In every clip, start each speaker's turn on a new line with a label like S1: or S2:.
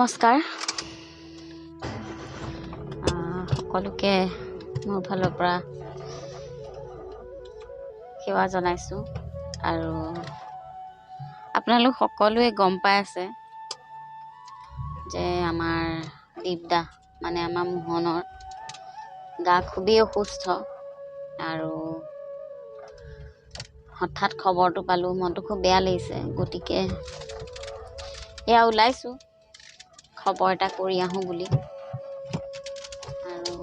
S1: নমস্কাৰ সকলোকে মোৰ ফালৰ পৰা সেৱা জনাইছোঁ আৰু আপোনালোক সকলোৱে গম পাই আছে যে আমাৰ দীপদা মানে আমাৰ মোহনৰ গা খুবেই অসুস্থ আৰু হঠাৎ খবৰটো পালোঁ মনটো খুব বেয়া লাগিছে গতিকে এয়া ওলাইছোঁ খবৰ এটা কৰি আহোঁ বুলি আৰু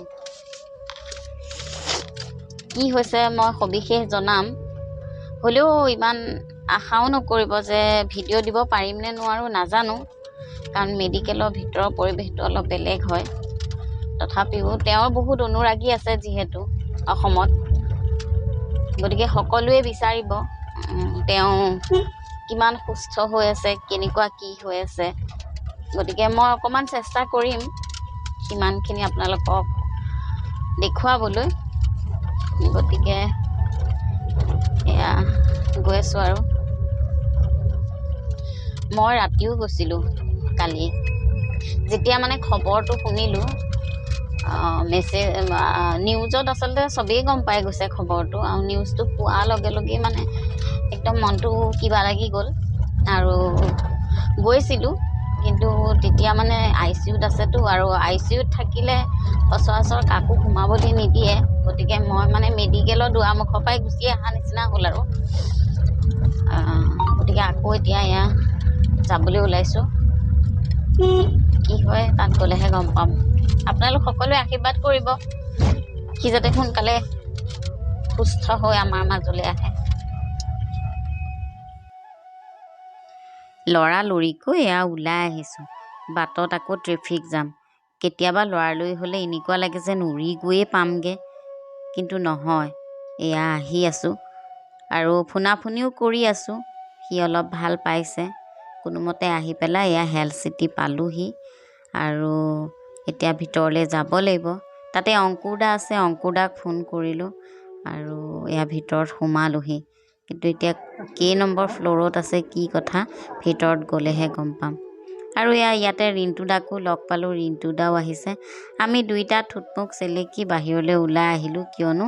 S1: কি হৈছে মই সবিশেষ জনাম হ'লেও ইমান আশাও নকৰিব যে ভিডিঅ' দিব পাৰিম নে নোৱাৰোঁ নাজানো কাৰণ মেডিকেলৰ ভিতৰৰ পৰিৱেশটো অলপ বেলেগ হয় তথাপিও তেওঁৰ বহুত অনুৰাগী আছে যিহেতু অসমত গতিকে সকলোৱে বিচাৰিব তেওঁ কিমান সুস্থ হৈ আছে কেনেকুৱা কি হৈ আছে গতিকে মই অকণমান চেষ্টা কৰিম সিমানখিনি আপোনালোকক দেখুৱাবলৈ গতিকে এয়া গৈ আছোঁ আৰু মই ৰাতিও গৈছিলোঁ কালি যেতিয়া মানে খবৰটো শুনিলোঁ নিউজত আচলতে চবেই গম পাই গৈছে খবৰটো আৰু নিউজটো পোৱাৰ লগে লগেই মানে একদম মনটো কিবা লাগি গ'ল আৰু গৈছিলোঁ কিন্তু তেতিয়া মানে ICUত আছেতো আৰু ICUত থাকিলে সচৰাচৰ কাকো সোমাবলৈ নিদিয়ে গতিকে মই মানে মেডিকেলৰ দুৱাৰমুখৰ পৰাই গুচি অহা নিচিনা হ'ল আৰু গতিকে আকৌ এতিয়া এয়া যাবলৈ ওলাইছোঁ কি হয় তাত গ'লেহে গম পাম আপোনালোক সকলোৱে আশীৰ্বাদ কৰিব সি যাতে সোনকালে সুস্থ হৈ আমাৰ মাজলৈ আহে লৰালৰিকৈ এয়া ওলাই আহিছোঁ বাটত আকৌ ট্ৰেফিক জাম কেতিয়াবা লৰালৰি হ'লে এনেকুৱা লাগে যেন উৰি গৈয়ে পামগৈ কিন্তু নহয় এয়া আহি আছোঁ আৰু ফোনাফোনিও কৰি আছোঁ সি অলপ ভাল পাইছে কোনোমতে আহি পেলাই এয়া হেল্থ চিটি পালোহি আৰু এতিয়া ভিতৰলৈ যাব লাগিব তাতে অংকুৰদা আছে অংকুৰদাক ফোন কৰিলোঁ আৰু এয়া ভিতৰত সোমালোহি কিন্তু এতিয়া কেই নম্বৰ ফ্ল'ৰত আছে কি কথা ভিতৰত গ'লেহে গম পাম আৰু ইয়াতে ৰিণ্টুদাকো লগ পালোঁ ৰিণ্টুদাও আহিছে আমি দুইটা থুটমুক চেলেকি বাহিৰলৈ ওলাই আহিলোঁ কিয়নো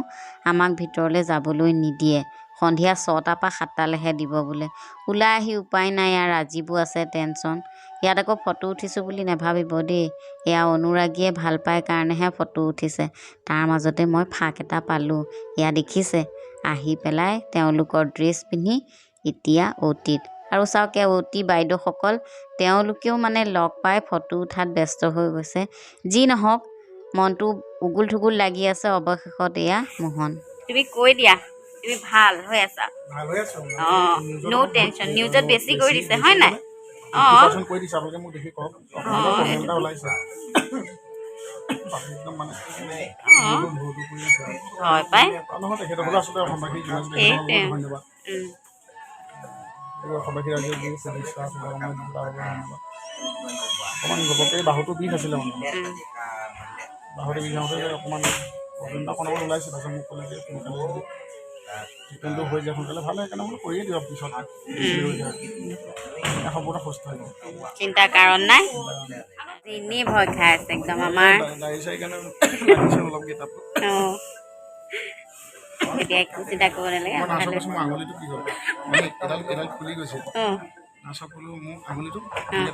S1: আমাক ভিতৰলৈ যাবলৈ নিদিয়ে সন্ধিয়া 6টাৰ পৰা 7টালৈহে দিব বোলে ওলাই আহি উপায় নাই ইয়াৰ ৰাজীৱো আছে টেনশ্যন ইয়াত আকৌ ফটো উঠিছোঁ বুলি নাভাবিব দেই এয়া অনুৰাগীয়ে ভাল পায় কাৰণেহে ফটো উঠিছে তাৰ মাজতে মই ফাঁক এটা পালোঁ এয়া দেখিছে আহি পেলাই তেওঁলোকৰ ড্ৰেছ পিন্ধি এতিয়া অ'টিত আৰু চাওক অ'টি বাইদেউসকল তেওঁলোকেও মানে লগ পাই ফটো উঠাত ব্যস্ত হৈ গৈছে যি নহওক মনটো উগুল থুগুল লাগি আছে অৱশেষত এয়া মোহন তুমি কৈ দিয়া তুমি ভাল হৈ আছা অঁ ন' টেনশ্যন নিউজত বেছি কৰি দিছে হয় নাই অঁ হয় পাই
S2: অকণমান ঘপককৈ বাহুটো বিষ আছিলে মানে বাহুটো বিষ হওঁতে অকণমান প্ৰব্লেম এটা ওলাইছে তাৰপিছত মোক ক'লে যে সোনকালে ট্ৰিটমেণ্টটো হৈ যায় সোনকালে ভাল হয় সেইকাৰণে মই কৰিয়ে দিওঁ পিছত সম্পূৰ্ণ সুস্থ হৈ যাব
S1: চিন্তাৰ কাৰণ নাই এনেই ভয় খাই আছে একদম আমাৰ
S2: গাড়ী চাৰি কাৰণে লাগিছে অলপ কিতাপটো
S1: এতিয়া একো চিন্তা কৰিব নালাগে
S2: মই নাচৰ কৈছোঁ মোৰ আঙুলিটো কি হ'ল মানে এডাল খুলি গৈছে নাচক ক'লো মোক আঙুলিটো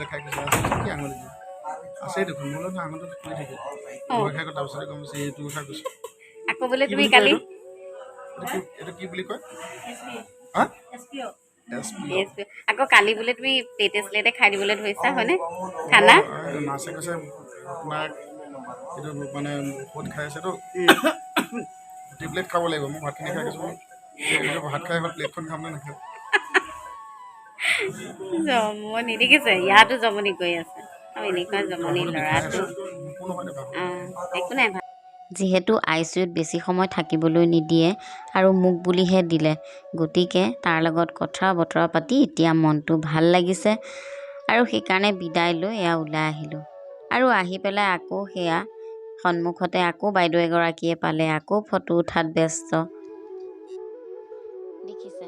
S2: দেখাই গৈছে কি আঙুলিটো আছে দেখোন মোৰ লগত আঙুলিটো খুলি থাকে ভয় খাই তাৰপিছতে গম পাইছে এইটো কথা কৈছোঁ
S1: আকৌ বোলে তুমি কালি
S2: এইটো কি বুলি কয়
S1: আকৌ কালি বোলে তুমি প্লেটে স্লেটে খাই দিবলৈ ধৰিছা হয়নে খানা
S2: নাচে কৈছে আপোনাৰ এইটো মানে ঔষধ খাই আছেতো টেবলেট খাব লাগিব মই ভাতখিনি খাই গৈছোঁ ভাত খাই এখন প্লেটখন খাম নে নাখায়
S1: জমনি দেখিছে ইয়াতো জমনি কৰি আছে আৰু এনেকুৱা জমনি ল'ৰাটো একো নাই যিহেতু ICUত বেছি সময় থাকিবলৈ নিদিয়ে আৰু মোক বুলিহে দিলে গতিকে তাৰ লগত কথা বতৰা পাতি এতিয়া মনটো ভাল লাগিছে আৰু সেইকাৰণে বিদায় লৈ এয়া ওলাই আহিলোঁ আৰু আহি পেলাই আকৌ সেয়া সন্মুখতে আকৌ বাইদেউ এগৰাকীয়ে পালে আকৌ ফটো উঠাত ব্যস্ত দেখিছে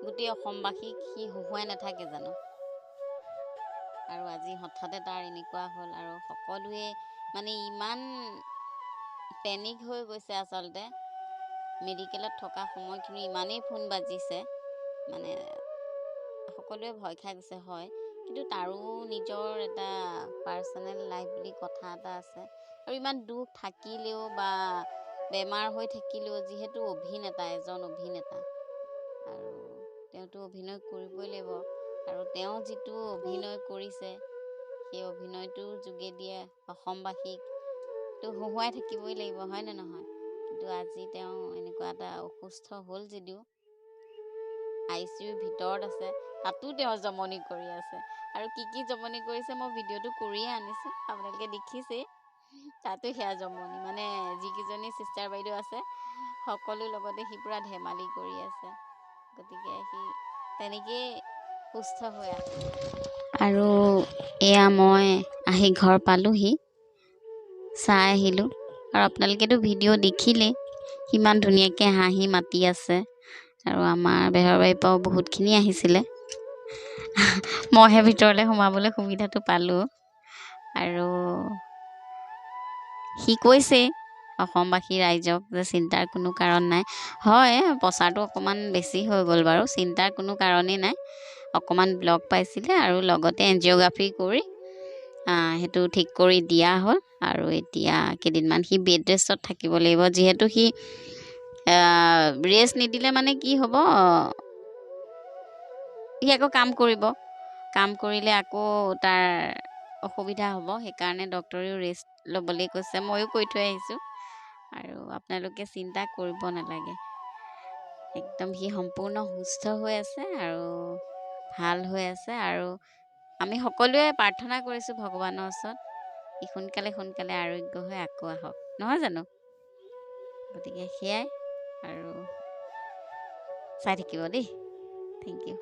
S1: গোটেই অসমবাসীক সি হুহুৱাই নাথাকে জানো আৰু আজি হঠাতে তাৰ এনেকুৱা হ'ল আৰু সকলোৱে মানে ইমান পেনিক হৈ গৈছে আচলতে মেডিকেলত থকা সময়খিনি ইমানেই ফোন বাজিছে মানে সকলোৱে ভয় খাই গৈছে হয় কিন্তু তাৰো নিজৰ এটা পাৰ্চনেল লাইফ বুলি কথা এটা আছে আৰু ইমান দুখ থাকিলেও বা বেমাৰ হৈ থাকিলেও যিহেতু অভিনেতা এজন অভিনেতা আৰু তেওঁতো অভিনয় কৰিবই লাগিব আৰু তেওঁ যিটো অভিনয় কৰিছে সেই অভিনয়টোৰ যোগেদিয়ে অসমবাসীকতো হহুৱাই থাকিবই লাগিব হয় নে নহয় কিন্তু আজি তেওঁ এনেকুৱা এটা অসুস্থ হ'ল যদিও ICUৰ ভিতৰত আছে তাতো তেওঁ জমনি কৰি আছে আৰু কি জমনি কৰিছে মই ভিডিঅ'টো কৰিয়ে আনিছোঁ আপোনালোকে দেখিছেই তাতো সেয়া জমনি মানে যিকেইজনী চিষ্টাৰ বাইদেউ আছে সকলো লগতে সি পূৰা ধেমালি কৰি আছে গতিকে সি তেনেকেই সুস্থ হৈ আছে আৰু এয়া মই আহি ঘৰ পালোহি চাই আহিলোঁ আৰু আপোনালোকেতো ভিডিঅ' দেখিলেই কিমান ধুনীয়াকৈ হাঁহি মাতি আছে আৰু আমাৰ বেহৰবাৰীৰ পৰাও বহুতখিনি আহিছিলে মইহে ভিতৰলৈ সোমাবলৈ সুবিধাটো পালোঁ আৰু সি কৈছে অসমবাসী ৰাইজক যে চিন্তাৰ কোনো কাৰণ নাই হয় প্ৰচাৰটো অকণমান বেছি হৈ গ'ল বাৰু চিন্তাৰ কোনো কাৰণেই নাই অকণমান ব্লক পাইছিলে আৰু লগতে এনজিঅ'গ্ৰাফি কৰি সেইটো ঠিক কৰি দিয়া হ'ল আৰু এতিয়া কেইদিনমান সি বেড ৰেষ্টত থাকিব লাগিব যিহেতু সি ৰেষ্ট নিদিলে মানে কি হ'ব সি আকৌ কাম কৰিলে আকৌ তাৰ অসুবিধা হ'ব সেইকাৰণে ডক্টৰেও ৰেষ্ট ল'বলৈ কৈছে ময়ো কৈ থৈ আহিছোঁ আৰু আপোনালোকে চিন্তা কৰিব নালাগে একদম সি সম্পূৰ্ণ সুস্থ হৈ আছে আৰু ভাল হৈ আছে আৰু আমি সকলোৱে প্ৰাৰ্থনা কৰিছোঁ ভগৱানৰ ওচৰত সি সোনকালে আৰোগ্য হৈ আকৌ আহক নহয় জানো গতিকে সেয়াই আৰু চাই থাকিব দেই থেংক ইউ